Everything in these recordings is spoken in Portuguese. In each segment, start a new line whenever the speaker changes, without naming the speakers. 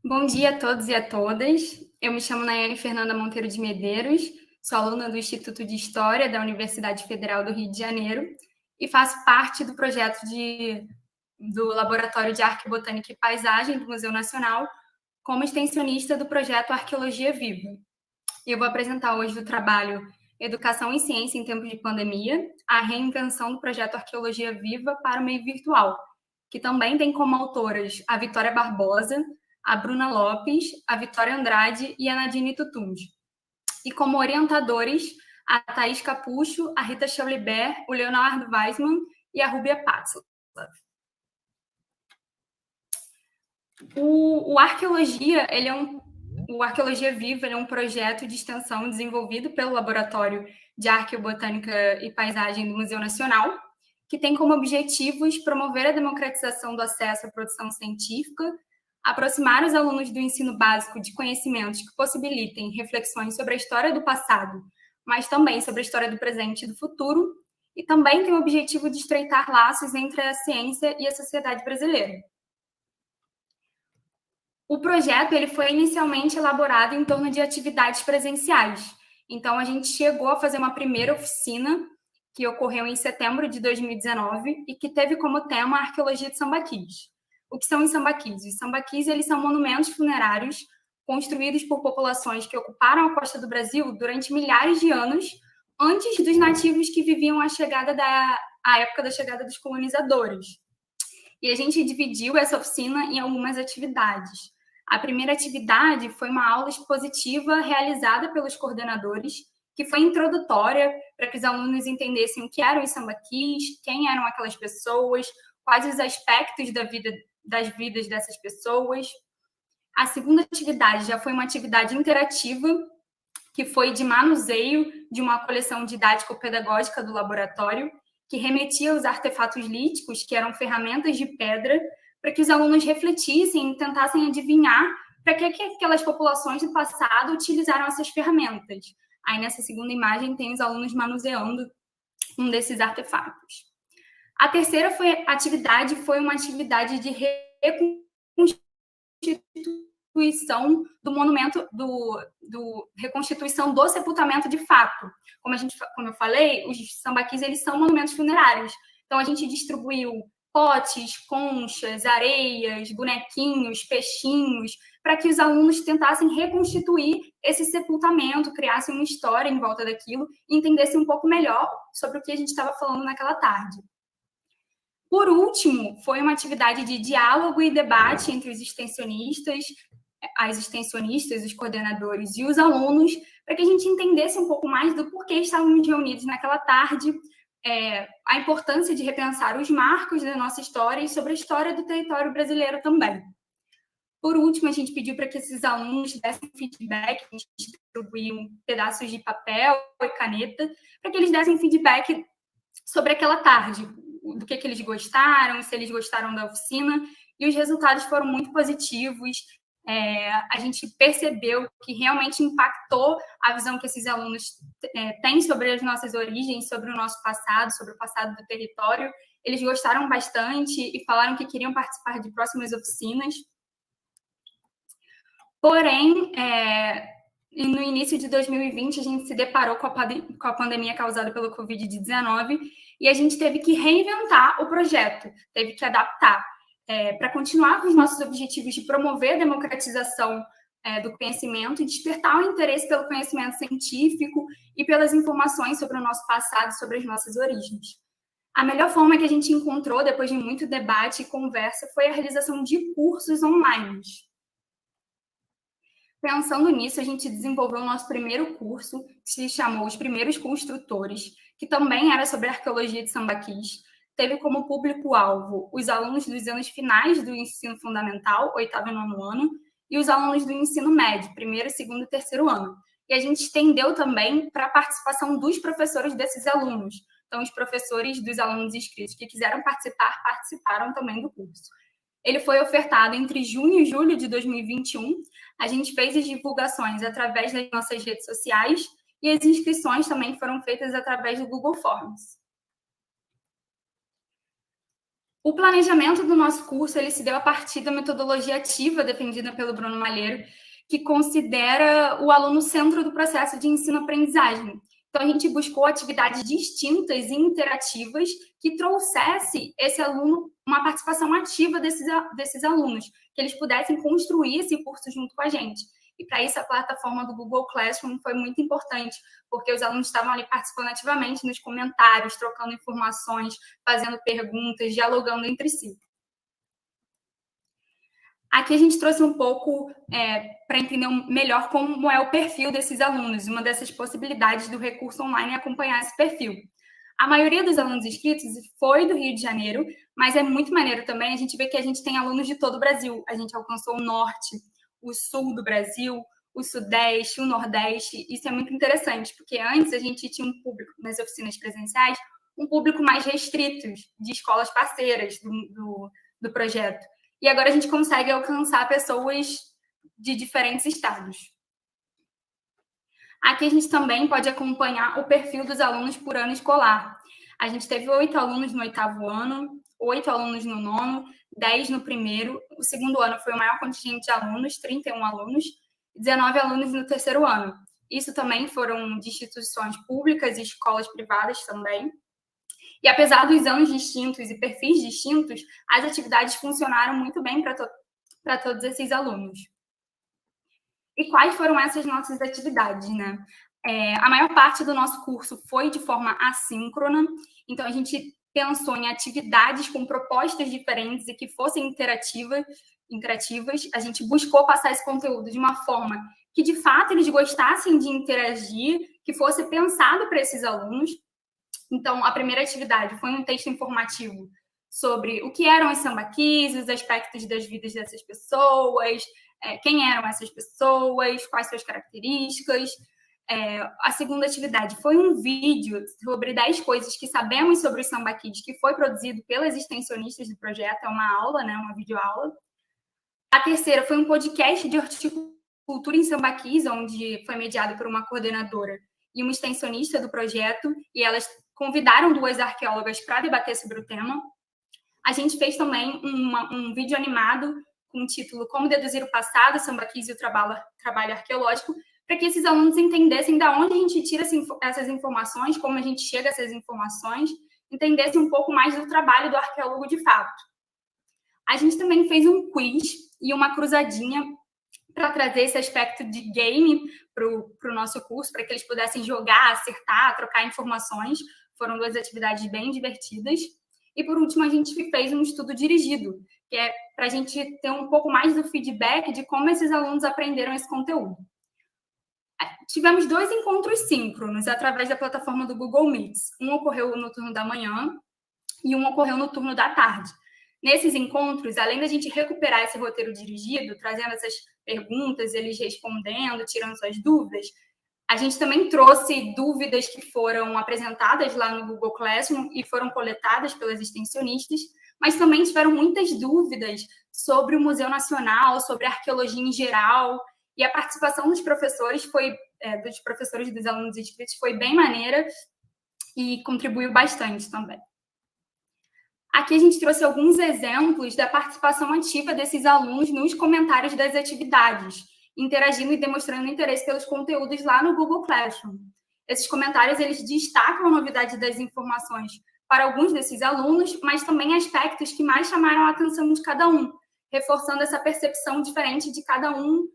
Bom dia a todos e a todas. Eu me chamo Nayane Fernanda Monteiro de Medeiros, sou aluna do Instituto de História da Universidade Federal do Rio de Janeiro e faço parte do projeto do Laboratório de Arqueobotânica e Paisagem do Museu Nacional como extensionista do projeto Arqueologia Viva. E eu vou apresentar hoje o trabalho Educação e Ciência em Tempos de Pandemia, a reinvenção do projeto Arqueologia Viva para o meio virtual, que também tem como autoras a Vitória Barbosa, a Bruna Lopes, a Vitória Andrade e a Nadine Tutunj. E como orientadores, a Thaís Capucho, a Rita Chaulibert, o Leonardo Weissman e a Rúbia Patzlaff. O Arqueologia, o Arqueologia Viva é um projeto de extensão desenvolvido pelo Laboratório de Arqueobotânica e Paisagem do Museu Nacional, que tem como objetivos promover a democratização do acesso à produção científica, aproximar os alunos do ensino básico de conhecimentos que possibilitem reflexões sobre a história do passado, mas também sobre a história do presente e do futuro, e também tem o objetivo de estreitar laços entre a ciência e a sociedade brasileira. O projeto ele foi inicialmente elaborado em torno de atividades presenciais. Então, a gente chegou a fazer uma primeira oficina, que ocorreu em setembro de 2019, e que teve como tema a arqueologia de sambaquis. O que são os sambaquis? Os sambaquis eles são monumentos funerários construídos por populações que ocuparam a costa do Brasil durante milhares de anos, antes dos nativos que viviam a época da chegada dos colonizadores. E a gente dividiu essa oficina em algumas atividades. A primeira atividade foi uma aula expositiva realizada pelos coordenadores, que foi introdutória para que os alunos entendessem o que eram os sambaquis, quem eram aquelas pessoas, quais os aspectos das vidas dessas pessoas. A segunda atividade já foi uma atividade interativa, que foi de manuseio de uma coleção didático-pedagógica do laboratório, que remetia aos artefatos líticos, que eram ferramentas de pedra, para que os alunos refletissem e tentassem adivinhar para que aquelas populações do passado utilizaram essas ferramentas. Aí, nessa segunda imagem, tem os alunos manuseando um desses artefatos. A terceira atividade foi uma atividade de reconstituição do monumento, reconstituição do sepultamento de fato. Como eu falei, os sambaquis eles são monumentos funerários. Então, a gente distribuiu potes, conchas, areias, bonequinhos, peixinhos, para que os alunos tentassem reconstituir esse sepultamento, criassem uma história em volta daquilo e entendessem um pouco melhor sobre o que a gente estava falando naquela tarde. Por último, foi uma atividade de diálogo e debate entre os extensionistas, as extensionistas, os coordenadores e os alunos, para que a gente entendesse um pouco mais do porquê estávamos reunidos naquela tarde, a importância de repensar os marcos da nossa história e sobre a história do território brasileiro também. Por último, a gente pediu para que esses alunos dessem feedback, a gente distribuiu pedaços de papel e caneta, para que eles dessem feedback sobre aquela tarde, do que eles gostaram, se eles gostaram da oficina, e os resultados foram muito positivos. A gente percebeu que realmente impactou a visão que esses alunos têm sobre as nossas origens, sobre o nosso passado, sobre o passado do território. Eles gostaram bastante e falaram que queriam participar de próximas oficinas. Porém, no início de 2020, a gente se deparou com a pandemia causada pelo Covid-19 e a gente teve que reinventar o projeto, teve que adaptar. Para continuar com os nossos objetivos de promover a democratização do conhecimento e despertar o interesse pelo conhecimento científico e pelas informações sobre o nosso passado, sobre as nossas origens. A melhor forma que a gente encontrou, depois de muito debate e conversa, foi a realização de cursos online. Pensando nisso, a gente desenvolveu o nosso primeiro curso, que se chamou Os Primeiros Construtores, que também era sobre arqueologia de sambaquis. Teve como público-alvo os alunos dos anos finais do ensino fundamental, 8º e 9º ano, e os alunos do ensino médio, 1º, 2º e 3º ano. E a gente estendeu também para a participação dos professores desses alunos. Então, os professores dos alunos inscritos que quiseram participar, participaram também do curso. Ele foi ofertado entre junho e julho de 2021. A gente fez as divulgações através das nossas redes sociais e as inscrições também foram feitas através do Google Forms. O planejamento do nosso curso ele se deu a partir da metodologia ativa defendida pelo Bruno Malheiro, que considera o aluno centro do processo de ensino-aprendizagem. Então, a gente buscou atividades distintas e interativas que trouxesse esse aluno uma participação ativa desses alunos, que eles pudessem construir esse curso junto com a gente. E, para isso, a plataforma do Google Classroom foi muito importante, porque os alunos estavam ali participando ativamente nos comentários, trocando informações, fazendo perguntas, dialogando entre si. Aqui a gente trouxe um pouco para entender melhor como é o perfil desses alunos. Uma dessas possibilidades do recurso online é acompanhar esse perfil. A maioria dos alunos inscritos foi do Rio de Janeiro, mas é muito maneiro também a gente ver que a gente tem alunos de todo o Brasil. A gente alcançou o norte, o sul do Brasil, o sudeste, o nordeste. Isso é muito interessante, porque antes a gente tinha um público nas oficinas presenciais, um público mais restrito, de escolas parceiras do projeto. E agora a gente consegue alcançar pessoas de diferentes estados. Aqui a gente também pode acompanhar o perfil dos alunos por ano escolar. A gente teve 8 alunos no 8º ano, 8 alunos no 9º, 10 no 1º. O 2º ano foi o maior contingente de alunos, 31 alunos, 19 alunos no 3º ano. Isso também foram de instituições públicas e escolas privadas também. E apesar dos anos distintos e perfis distintos, as atividades funcionaram muito bem para todos esses alunos. E quais foram essas nossas atividades, né? A maior parte do nosso curso foi de forma assíncrona, então a gente pensou em atividades com propostas diferentes e que fossem interativas. A gente buscou passar esse conteúdo de uma forma que, de fato, eles gostassem de interagir, que fosse pensado para esses alunos. Então, a primeira atividade foi um texto informativo sobre o que eram os sambaquis, os aspectos das vidas dessas pessoas, quem eram essas pessoas, quais suas características. A segunda atividade foi um vídeo sobre 10 coisas que sabemos sobre os sambaquis, que foi produzido pelas extensionistas do projeto, é uma aula, né, uma videoaula. A terceira foi um podcast de horticultura em sambaquis, onde foi mediado por uma coordenadora e uma extensionista do projeto, e elas convidaram 2 arqueólogas para debater sobre o tema. A gente fez também um vídeo animado com o título Como Deduzir o Passado, Sambaquis e o Trabalho Arqueológico, para que esses alunos entendessem de onde a gente tira essas informações, como a gente chega a essas informações, entendessem um pouco mais do trabalho do arqueólogo de fato. A gente também fez um quiz e uma cruzadinha para trazer esse aspecto de game para o nosso curso, para que eles pudessem jogar, acertar, trocar informações. Foram 2 atividades bem divertidas. E, por último, a gente fez um estudo dirigido, que é para a gente ter um pouco mais do feedback de como esses alunos aprenderam esse conteúdo. Tivemos 2 encontros síncronos através da plataforma do Google Meets. Um ocorreu no turno da manhã e um ocorreu no turno da tarde. Nesses encontros, além da gente recuperar esse roteiro dirigido, trazendo essas perguntas, eles respondendo, tirando suas dúvidas, a gente também trouxe dúvidas que foram apresentadas lá no Google Classroom e foram coletadas pelas extensionistas, mas também tiveram muitas dúvidas sobre o Museu Nacional, sobre a arqueologia em geral, e a participação dos professores dos alunos inscritos foi bem maneira e contribuiu bastante também. Aqui a gente trouxe alguns exemplos da participação ativa desses alunos nos comentários das atividades, interagindo e demonstrando interesse pelos conteúdos lá no Google Classroom. Esses comentários, eles destacam a novidade das informações para alguns desses alunos, mas também aspectos que mais chamaram a atenção de cada um, reforçando essa percepção diferente de cada um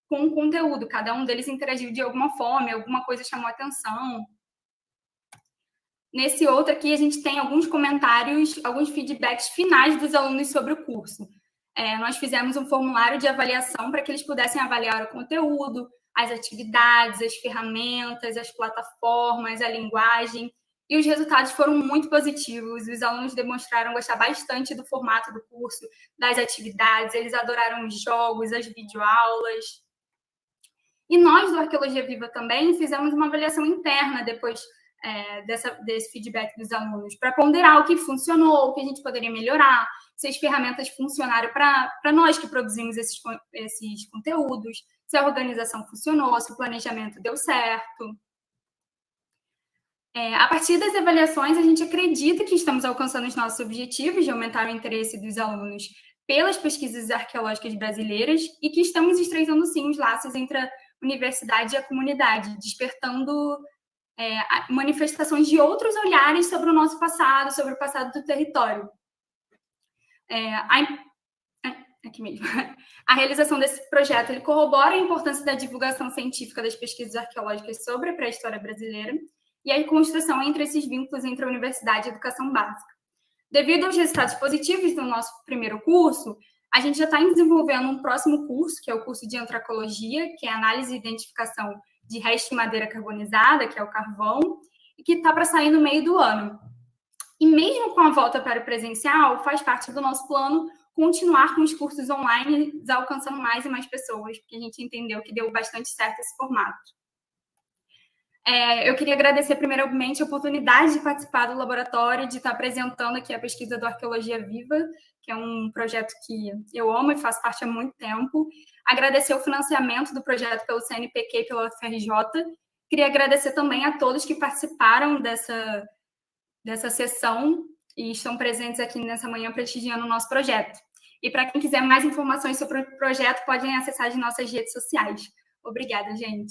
com o conteúdo. Cada um deles interagiu de alguma forma, alguma coisa chamou a atenção. Nesse outro aqui, a gente tem alguns comentários, alguns feedbacks finais dos alunos sobre o curso. Nós fizemos um formulário de avaliação para que eles pudessem avaliar o conteúdo, as atividades, as ferramentas, as plataformas, a linguagem, e os resultados foram muito positivos. Os alunos demonstraram gostar bastante do formato do curso, das atividades, eles adoraram os jogos, as videoaulas. E nós, do Arqueologia Viva, também fizemos uma avaliação interna depois desse feedback dos alunos, para ponderar o que funcionou, o que a gente poderia melhorar, se as ferramentas funcionaram para nós que produzimos esses conteúdos, se a organização funcionou, se o planejamento deu certo. A partir das avaliações, a gente acredita que estamos alcançando os nossos objetivos de aumentar o interesse dos alunos pelas pesquisas arqueológicas brasileiras e que estamos estreitando, sim, os laços entre a universidade e a comunidade, despertando manifestações de outros olhares sobre o nosso passado, sobre o passado do território. Aqui mesmo. A realização desse projeto ele corrobora a importância da divulgação científica das pesquisas arqueológicas sobre a pré-história brasileira e a construção entre esses vínculos entre a universidade e a educação básica. Devido aos resultados positivos do nosso primeiro curso, a gente já está desenvolvendo um próximo curso, que é o curso de Antropologia, que é análise e identificação de restos de madeira carbonizada, que é o carvão, e que está para sair no meio do ano. E mesmo com a volta para o presencial, faz parte do nosso plano continuar com os cursos online, alcançando mais e mais pessoas, porque a gente entendeu que deu bastante certo esse formato. Eu queria agradecer primeiramente a oportunidade de participar do laboratório, de estar apresentando aqui a pesquisa do Arqueologia Viva, que é um projeto que eu amo e faço parte há muito tempo. Agradecer o financiamento do projeto pelo CNPq e pela UFRJ. Queria agradecer também a todos que participaram dessa sessão e estão presentes aqui nessa manhã prestigiando o nosso projeto. E para quem quiser mais informações sobre o projeto, podem acessar as nossas redes sociais. Obrigada, gente.